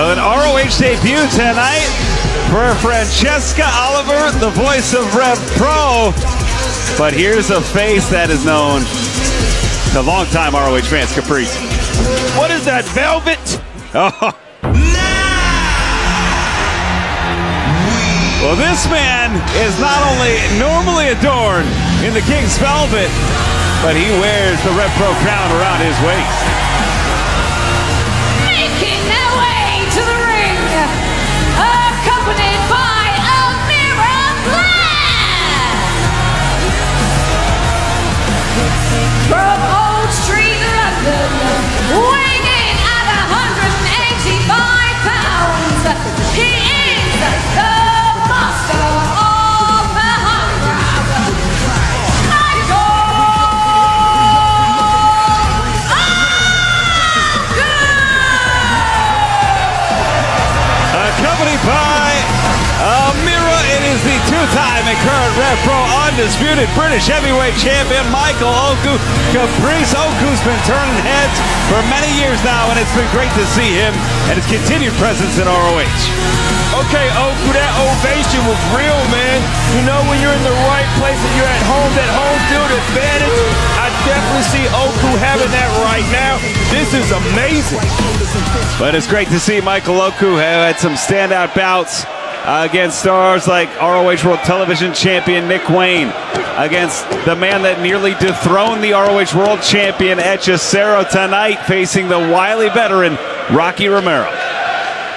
So an ROH debut tonight for Francesca Oliver, the voice of Rev Pro. But here's a face that is known to longtime ROH fans, Caprice. What is that, velvet? Oh. Well, this man is not only normally adorned in the King's Velvet, but he wears the Rev Pro crown around his waist. Making their way to the ring, accompanied by Elvira Black. From Old Street, London, weighing in at 185 pounds, he is the master of the hung grab, Accompanied by Amira, it is the two-time and current Rev Pro undisputed British heavyweight champion Michael Oku. Caprice Oku's been turning heads for many years now, and it's been great to see him and his continued presence in ROH. Okay, Oku, that ovation was real, man. You know, when you're in the right place and you're at home, that home field advantage, I definitely see Oku having that right now. This is amazing. But it's great to see Michael Oku have had some standout bouts against stars like ROH World Television Champion Nick Wayne, against the man that nearly dethroned the ROH World Champion Hechicero tonight, facing the wily veteran Rocky Romero.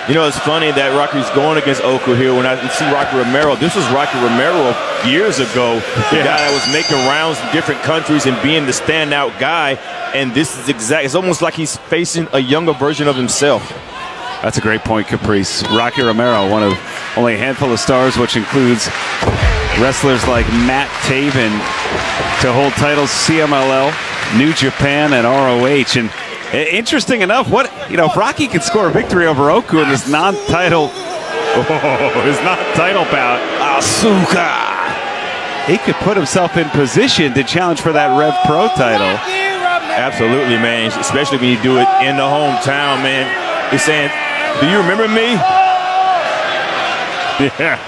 You know, it's funny that Rocky's going against Oku here. When I see Rocky Romero, this was Rocky Romero years ago, the guy that was making rounds in different countries and being the standout guy. And this is it's almost like he's facing a younger version of himself. That's a great point, Caprice. Rocky Romero, one of only a handful of stars, which includes wrestlers like Matt Taven, to hold titles CMLL, New Japan, and ROH. And interesting enough, if Rocky could score a victory over Oku in this non-title bout, Asuka, he could put himself in position to challenge for that Rev Pro title. Absolutely, man. Especially when you do it in the hometown, man. He's saying, "Do you remember me?" Yeah.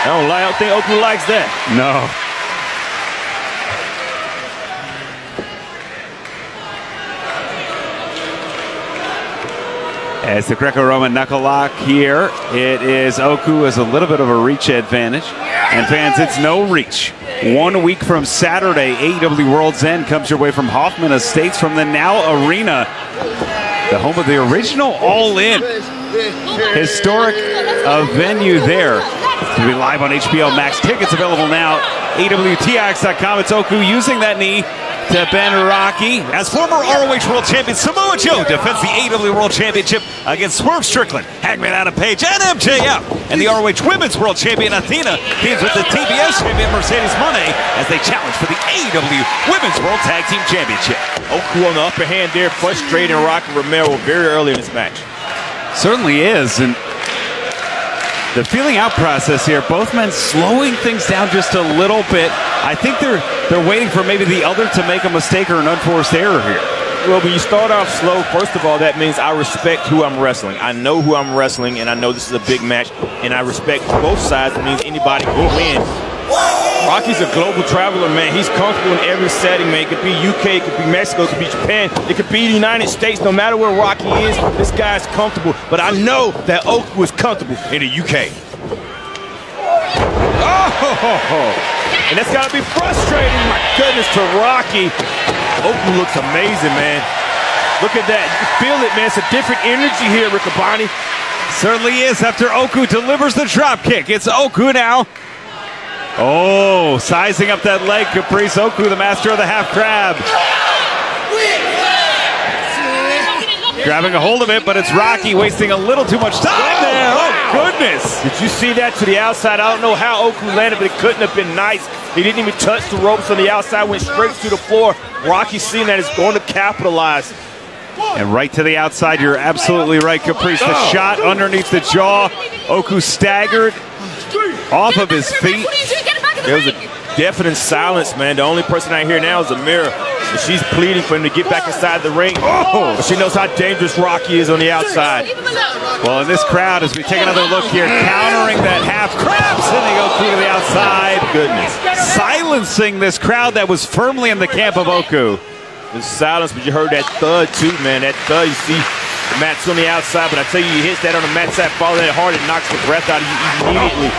I don't think Oku likes that. No. As the Greco-Roman knuckle lock here, it is Oku has a little bit of a reach advantage. And fans, it's no reach. 1 week from Saturday, AEW World's End comes your way from Hoffman Estates, from the Now Arena, the home of the original All In. Historic venue there. To be live on HBO Max. Tickets available now. AWTX.com. It's Oku using that knee to bend Rocky. As former ROH World Champion Samoa Joe defends the AEW World Championship against Swerve Strickland, Hangman Adam Page, and MJF. And the ROH Women's World Champion Athena teams with the TBS Champion Mercedes Moné as they challenge for the AEW Women's World Tag Team Championship. Oku on the upper hand there, frustrating Rocky Romero very early in this match. Certainly is, and the feeling out process here, both men slowing things down just a little bit. I think they're waiting for maybe the other to make a mistake or an unforced error here. Well, when you start off slow, first of all, that means I respect who I'm wrestling. I know who I'm wrestling, and I know this is a big match, and I respect both sides. It means anybody can win. Rocky's a global traveler, man. He's comfortable in every setting, man. It could be UK, it could be Mexico, it could be Japan, it could be the United States. No matter where Rocky is, this guy's comfortable. But I know that Oku is comfortable in the UK. Oh! And that's got to be frustrating, my goodness, to Rocky. Oku looks amazing, man. Look at that. You can feel it, man. It's a different energy here, Riccaboni. Certainly is after Oku delivers the drop kick. It's Oku now. Oh, sizing up that leg, Caprice. Oku, the master of the half crab. Grabbing a hold of it, but it's Rocky wasting a little too much time there. Oh, goodness. Did you see that to the outside? I don't know how Oku landed, but it couldn't have been nice. He didn't even touch the ropes on the outside, went straight to the floor. Rocky seeing that is going to capitalize. And right to the outside, you're absolutely right, Caprice. The shot underneath the jaw. Oku staggered off of his feet. There was a deafening silence, man. The only person I hear now is Amira. And she's pleading for him to get back inside the ring. Oh! But she knows how dangerous Rocky is on the outside. Well, in this crowd, as we take another look here, countering that half crab, sending Oku to the outside. Goodness. Silencing this crowd that was firmly in the camp of Oku. The silence, but you heard that thud too, man. That thud, you see the mat's on the outside, but I tell you, you hit that on the mat side, follow that hard, it knocks the breath out of you immediately.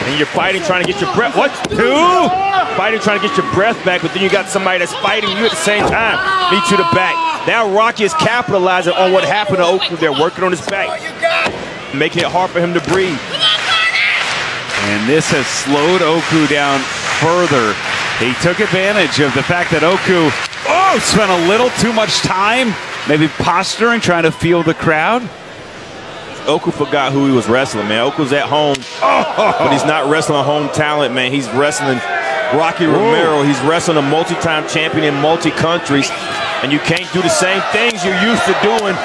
And you're fighting, trying to get your breath. What? Two? Fighting, trying to get your breath back, but then you got somebody that's fighting you at the same time. Knee to the back. Now Rocky is capitalizing on what happened to Oku. They're working on his back, making it hard for him to breathe. And this has slowed Oku down further. He took advantage of the fact that Oku spent a little too much time, maybe posturing, trying to feel the crowd. Oku forgot who he was wrestling, man. Oku's at home, but he's not wrestling home talent, man. He's wrestling Rocky Romero. He's wrestling a multi-time champion in multi-countries, and you can't do the same things you're used to doing.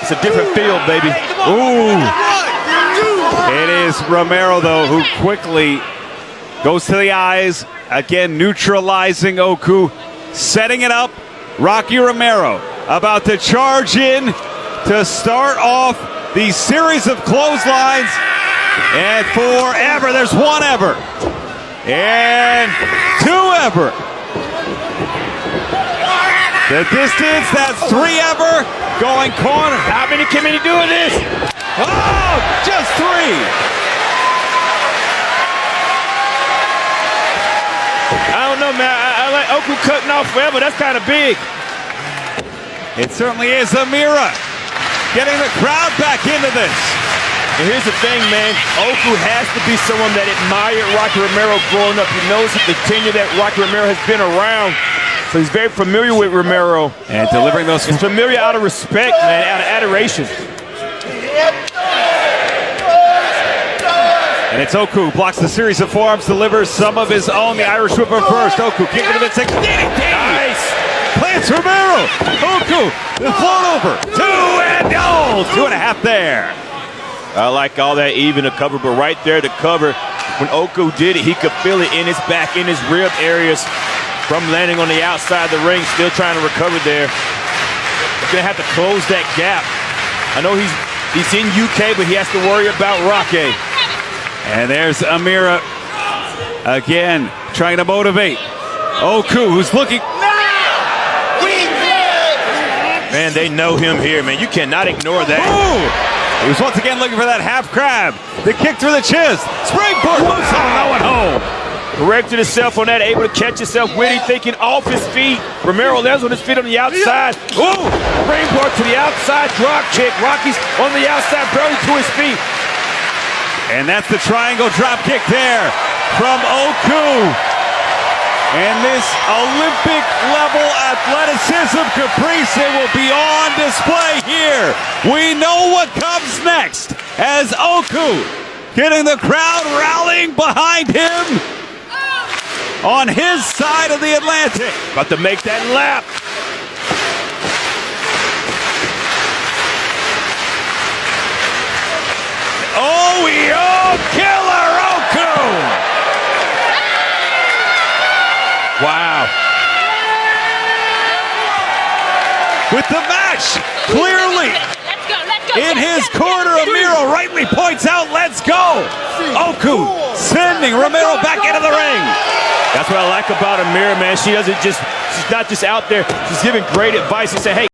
It's a different field, baby. Ooh. It is Romero, though, who quickly goes to the eyes, again neutralizing Oku, setting it up. Rocky Romero about to charge in to start off the series of clotheslines. And forever, there's one ever. And two ever. The distance, that's three ever. Going corner. How many can he do this? Oh, just three. I don't know, man. I like Oku cutting off forever. That's kind of big. It certainly is. Amira getting the crowd back into this. And here's the thing, man. Oku has to be someone that admired Rocky Romero growing up. He knows the tenure that Rocky Romero has been around. So he's very familiar with Romero. And delivering those. He's familiar out of respect, man, out of adoration. And it's Oku, blocks the series of forearms, delivers some of his own. The Irish Whipper first. Oku kicking to the midsection. Nice. Plants Romero. Oku, the float over. Two and a half there. I like all that even to cover, but right there to cover, when Oku did it, he could feel it in his back, in his rib areas from landing on the outside of the ring, still trying to recover there. He's gonna have to close that gap. I know he's in UK, but he has to worry about Rocky. And there's Amira again, trying to motivate Oku, who's looking. Man, they know him here, man. You cannot ignore that. Ooh. He was once again looking for that half crab. The kick through the chest. Springboard. Wow. No one home. Corrected himself on that, able to catch himself witty, thinking off his feet. Romero lands on his feet on the outside. Ooh! Springboard to the outside, drop kick. Rocky's on the outside, barely to his feet. And that's the triangle drop kick there from Oku. And this Olympic-level athleticism caprice will be on display here. We know what comes next as Oku getting the crowd rallying behind him on his side of the Atlantic. About to make that lap. Oh, killer Oku! Wow. With the match clearly in his corner, Amira rightly points out, let's go. Oku sending Romero back into the ring. That's what I like about Amira, man. She's not just out there, she's giving great advice. She said, hey,